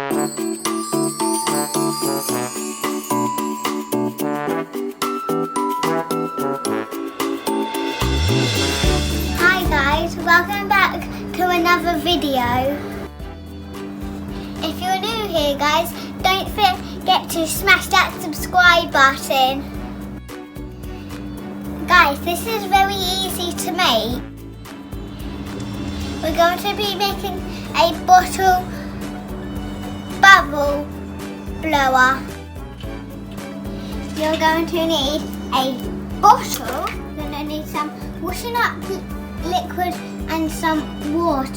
Hi guys, welcome back to another video. If you're new here guys, don't forget to smash that subscribe button. Guys, this is very easy to make. We're going to be making a bottle bubble blower. You're going to need a bottle, you're going to need some washing up liquid and some water,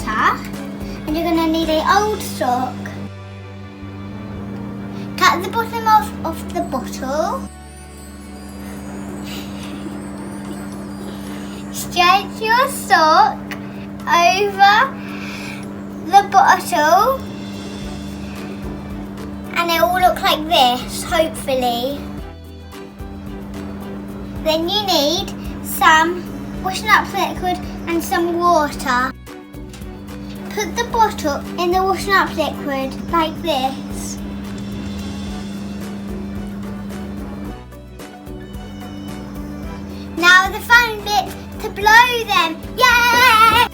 and you're going to need an old sock. Cut the bottom of the bottle. Stretch your sock over the bottle and it will look like this, hopefully. Then you need some washing up liquid and some water. Put the bottle in the washing up liquid like this. Now the fun bit, to blow them. Yay!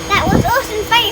That was awesome. Thank